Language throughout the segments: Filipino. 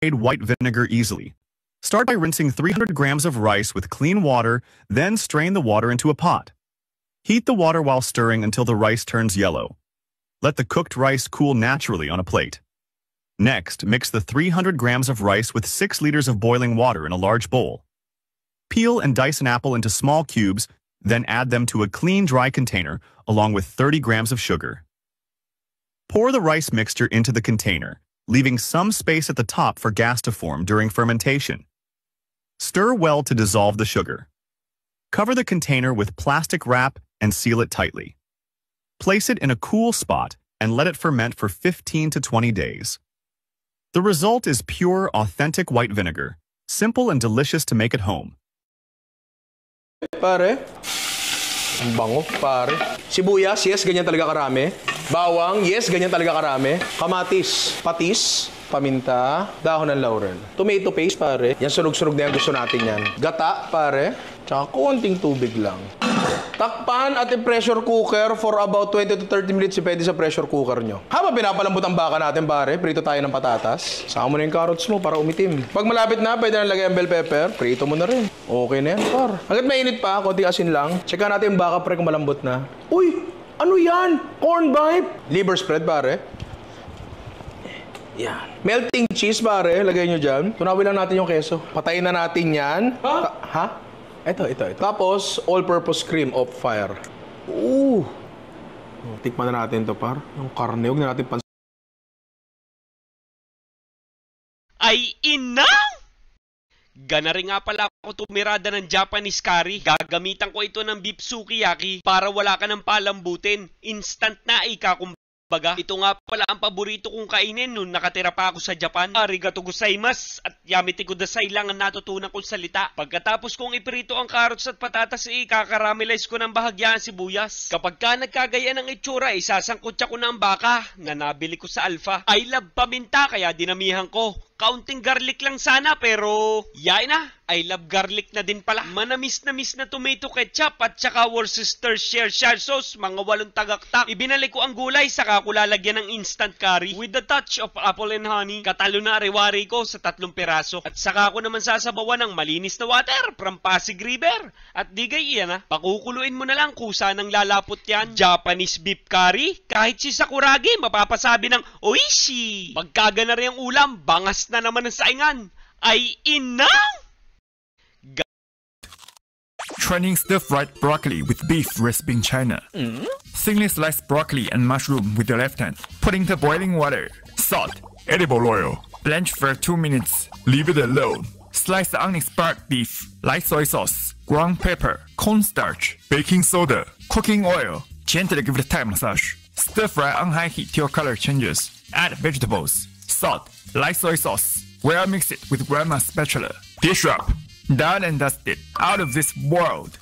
white vinegar easily. Start by rinsing 300 grams of rice with clean water, then strain the water into a pot. Heat the water while stirring until the rice turns yellow. Let the cooked rice cool naturally on a plate. Next, mix the 300 grams of rice with 6 liters of boiling water in a large bowl. Peel and dice an apple into small cubes, then add them to a clean, dry container along with 30 grams of sugar. Pour the rice mixture into the container, leaving some space at the top for gas to form during fermentation. Stir well to dissolve the sugar. Cover the container with plastic wrap and seal it tightly. Place it in a cool spot and let it ferment for 15 to 20 days. The result is pure, authentic white vinegar, simple and delicious to make at home. Pare, ang bango, pare. Sibuyas, yes, ganyan talaga karami. Bawang, yes, ganyan talaga karami. Kamatis, patis, paminta, dahon ng laurel. Tomato paste, pare. Yan, sunog-sunog na yan. Gusto natin yan. Gata, pare. Tsaka konting tubig lang. Takpan at i-pressure cooker for about 20 to 30 minutes depende sa pressure cooker nyo. Habang pinapalambot ang baka natin, pare, prito tayo ng patatas. Saka mo na yung carrots mo para umitim. Pag malapit na, pwede na lagay ang bell pepper. Prito mo na rin. Okay na yan, par. Hanggat mainit pa, konti asin lang. Tsaka natin yung baka, pre, kung malambot na. Uy! Ano yan? Corn bife? Liver spread, pare. Yan. Melting cheese, pare. Lagay nyo dyan. Tunawin lang natin yung keso. Patayin na natin yan. Ha? Ito. Tapos, all-purpose cream of fire. Ooh! Tikman na natin to, par. Yung karne, huwag na natin pan... Ay, inang! Gana rin nga pala ako tumirada ng Japanese curry. Gagamitan ko ito ng beef sukiyaki para wala ka ng palambutin. Instant na kumbaga. Ito nga pala ang paborito kong kainin nung nakatira pa ako sa Japan. Arigato gozaimasu at yamete kudasai lang ang natutunan kong salita. Pagkatapos kong iprito ang carrots at patatas, ikakaramelize ko ng bahagya ang sibuyas. Kapag ka nagkagaya ng itsura, isasangkutsa ko na ang baka na nabili ko sa Alpha. I love paminta kaya dinamihan ko. Kaunting garlic lang sana pero yain na. I love garlic na din pala. Manamis na tomato ketchup at saka Worcestershire sauce, mga 8 tagaktak. Ibinalik ko ang gulay saka ko lalagyan ng instant curry with the touch of apple and honey. Katalo na rewari ko sa 3 piraso. At saka ko naman sasabawan ng malinis na water from Pasig River. At digay iyan pakukuluin mo na lang kusa ng lalapot yan. Japanese beef curry, kahit si Sakuragi mapapasabi ng oishi. Pagkagana rin ang ulam, bangas na naman ang saingan. Ay inang! Training stir-fried broccoli with beef recipe in China. Thinly sliced broccoli and mushroom with the left hand. Put into boiling water, salt, edible oil. Blanch for 2 minutes. Leave it alone. Slice the unexpired beef, light soy sauce, ground pepper, cornstarch, baking soda, cooking oil. Gently give it a Thai massage. Stir-fry on high heat till color changes. Add vegetables, salt, light soy sauce. Well mix it with grandma's spatula. Dish up. Done and dusted. Out of this world.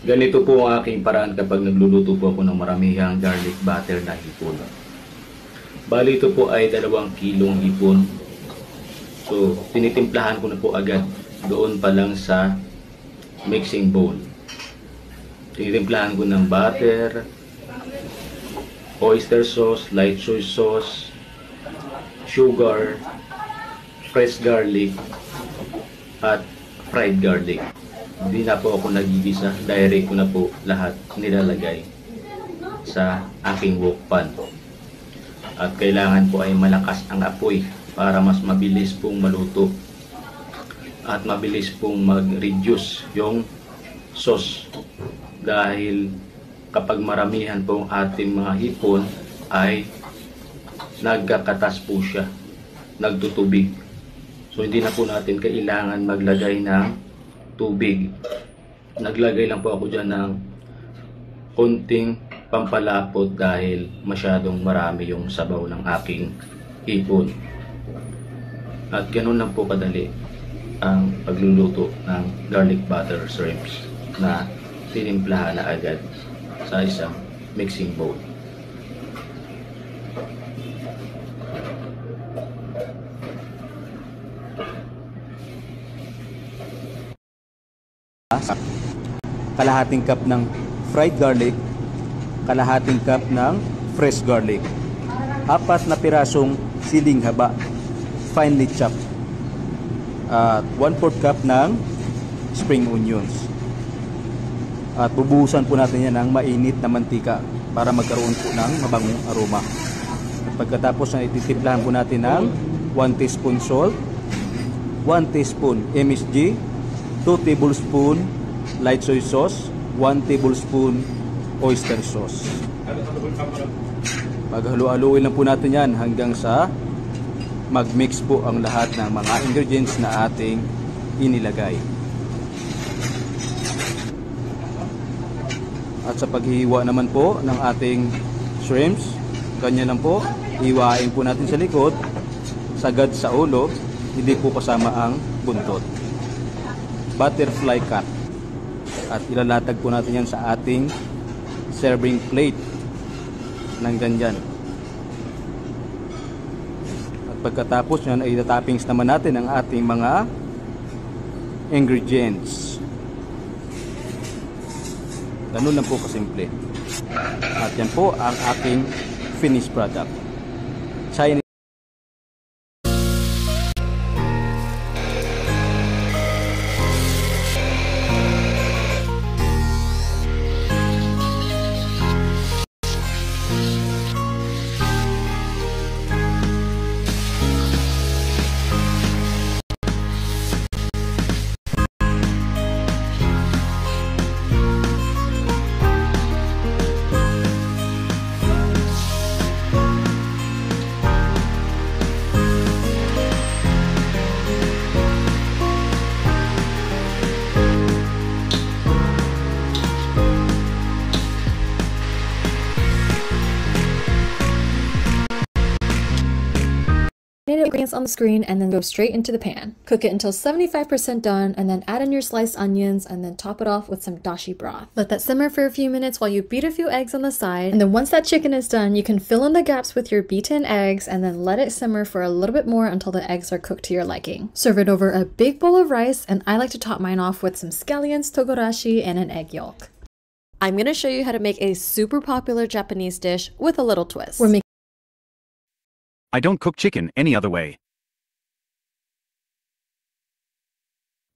Ganito po ang aking paraan kapag nagluluto po ako ng maramihang garlic butter na hipon. Bali ito po ay 2 kilong hipon. So, tinitimplahan ko na po agad doon pa lang sa mixing bowl. Tinitimplahan ko ng butter, oyster sauce, light soy sauce, sugar, fresh garlic, at fried garlic. Hindi na po ako nagigisa, direct ko na po lahat nilalagay sa aking wok pan. At kailangan po ay malakas ang apoy para mas mabilis pong maluto at mabilis pong mag-reduce yung sauce. Dahil kapag maramihan po ang ating mga hipon ay nagkakatas po siya, nagtutubig. So hindi na po natin kailangan maglagay ng tubig. Naglagay lang po ako dyan ng konting pampalapot dahil masyadong marami yung sabaw ng aking hipon. At ganun lang po kadali ang pagluluto ng garlic butter shrimps na tinimplahan na agad sa isang mixing bowl. Kalahating cup ng fried garlic, kalahating cup ng fresh garlic, 4 na pirasong siling haba, finely chopped, at 1/4 cup ng spring onions. At bubuhusan po natin yan ng mainit na mantika para magkaroon po ng mabangong aroma. At pagkatapos na ititimplahan po natin ng 1 teaspoon salt, 1 teaspoon MSG, 2 tablespoon light soy sauce, 1 tablespoon oyster sauce. Maghalo-haloin lang po natin yan hanggang sa mag-mix po ang lahat ng mga ingredients na ating inilagay. At sa paghihiwa naman po ng ating shrimps, ganyan lang po, hiwain po natin sa likod, sagad sa ulo, hindi po kasama ang buntot. Butterfly cut. At ilalatag po natin yan sa ating serving plate ng ganyan. At pagkatapos yan ay toppings naman natin ang ating mga ingredients. Ganun lang po kasimple. At yan po ang ating finished product. Chinese. Ingredients on the screen and then go straight into the pan. Cook it until 75% done and then add in your sliced onions and then top it off with some dashi broth. Let that simmer for a few minutes while you beat a few eggs on the side, and then once that chicken is done, you can fill in the gaps with your beaten eggs and then let it simmer for a little bit more until the eggs are cooked to your liking. Serve it over a big bowl of rice, and I like to top mine off with some scallions, togorashi, and an egg yolk. I'm going to show you how to make a super popular Japanese dish with a little twist. I don't cook chicken any other way.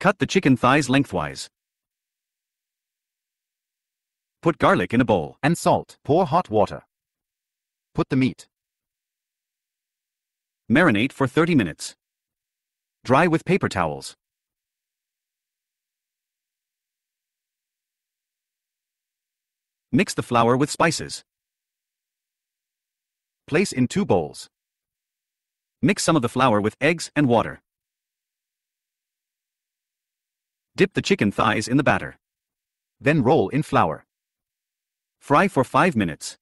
Cut the chicken thighs lengthwise. Put garlic in a bowl and salt. Pour hot water. Put the meat. Marinate for 30 minutes. Dry with paper towels. Mix the flour with spices. Place in 2 bowls. Mix some of the flour with eggs and water. Dip the chicken thighs in the batter. Then roll in flour. Fry for 5 minutes.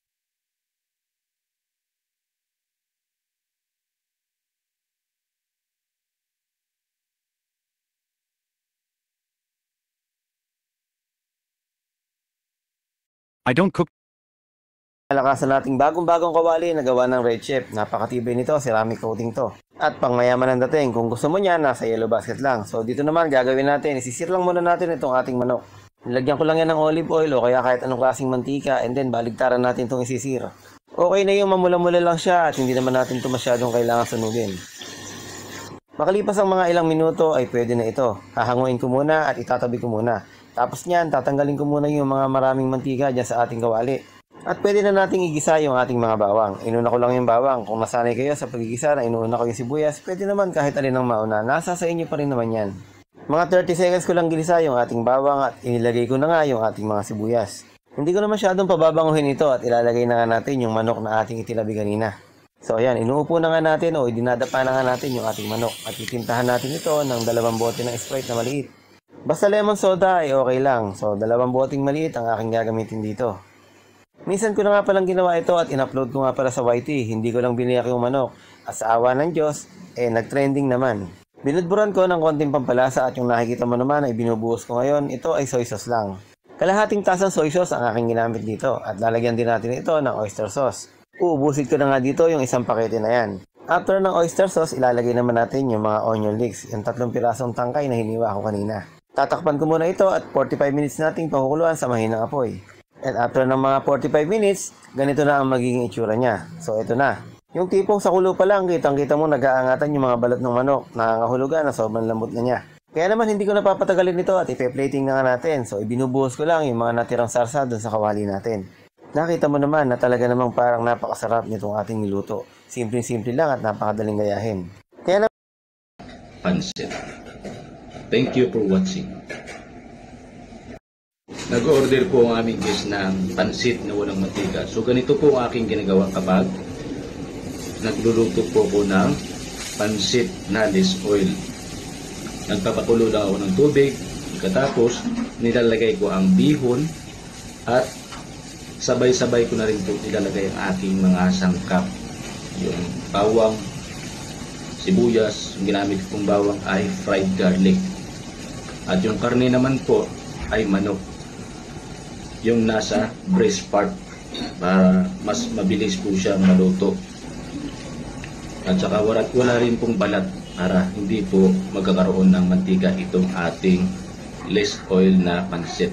I don't cook. Malakasan nating bagong-bagong kawali na gawa ng Red Chef. Napakatibay nito, ceramic coating to. At pangmayaman ang dating, kung gusto mo niya, nasa yellow basket lang. So dito naman gagawin natin, isisir lang muna natin itong ating manok. Nilagyan ko lang yan ng olive oil o kaya kahit anong klaseng mantika, and then baligtaran natin itong isisir. Okay na yung mamula-mula lang siya at hindi naman natin ito masyadong kailangan sunugin. Makalipas ang mga ilang minuto ay pwede na ito. Hahanguin ko muna at itatabi ko muna. Tapos niyan, tatanggalin ko muna yung mga maraming mantika dyan sa ating kawali. At pwede na nating igisa yung ating mga bawang. Inuna ko lang yung bawang. Kung nasanay kayo sa pagigisa na inuuna ko yung sibuyas, pwede naman kahit alin ang mauna. Nasa sa inyo pa rin naman yan. Mga 30 seconds ko lang ginisa yung ating bawang at inilagay ko na nga yung ating mga sibuyas. Hindi ko na masyadong pababanguhin ito at ilalagay na nga natin yung manok na ating itilabi kanina. So ayan, inuupo na nga natin o dinadapa na nga natin yung ating manok. At itintahan natin ito ng 2 bote ng Sprite na maliit. Basta lemon soda ay okay lang. So 2 boteng maliit ang aking gagamitin dito. Minsan ko na nga palang ginawa ito at in-upload ko nga pala sa YT. Hindi ko lang biniyak yung manok. At sa awa ng Diyos, nag-trending naman. Binudburan ko ng konting pampalasa at yung nakikita mo naman ay binubuhos ko ngayon. Ito ay soy sauce lang. Kalahating tasang soy sauce ang aking ginamit dito. At lalagyan din natin ito ng oyster sauce. Uubusin ko na nga dito yung isang pakete na yan. After ng oyster sauce, ilalagay naman natin yung mga onion leeks. Yung 3 pirasong tangkay na hiniwa ko kanina. Tatakpan ko muna ito at 45 minutes nating pakukuluan sa mahinang apoy. At after ng mga 45 minutes, ganito na ang magiging itsura niya. So ito na. Yung tipong sa kulo pa lang, kitang-kita mo nag-aangatan yung mga balat ng manok. Nakakahulugan na sobrang lambot na niya. Kaya naman hindi ko napapatagalin ito at ipe-plating na nga natin. So ibinubuhos ko lang yung mga natirang sarsa dun sa kawali natin. Nakita mo naman na talaga namang parang napakasarap nitong ating niluto. Simple-simple lang at napakadaling gayahin. Kaya naman... Pansit. Thank you for watching. Nag-order po ang aming guest ng pansit na walang mantika. So ganito po ang aking ginagawa kapag nagluluto po ko ng pansit na less oil. Nagpapakulo lang ako ng tubig. Pagkatapos, nilalagay ko ang bihon at sabay-sabay ko na rin po nilalagay ang aking mga sangkap. Yung bawang, sibuyas, yung ginamit kong bawang ay fried garlic. At yung karne naman po ay manok. Yung nasa breast part para mas mabilis po siyang maluto. At saka wala rin pong balat para hindi po magkakaroon ng mantika itong ating less oil na pansit.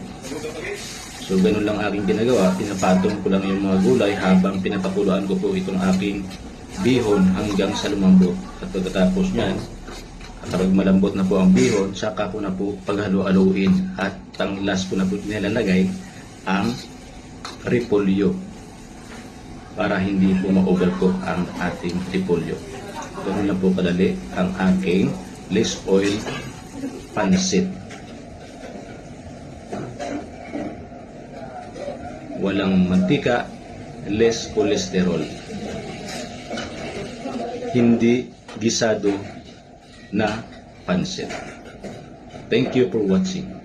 So ganun lang aking ginagawa, pinapatong ko lang yung mga gulay habang pinapakuluan ko po itong aking bihon hanggang sa lumambot. At pagkatapos nyan, kapag malambot na po ang bihon, saka ko na po paghalo-haluin at ang last ko na po nilalagay ang repolyo para hindi po ma-overcook ang ating repolyo. Ganun lang po kadali ang aking less oil pansit. Walang mantika, less cholesterol. Hindi gisado na pansit. Thank you for watching.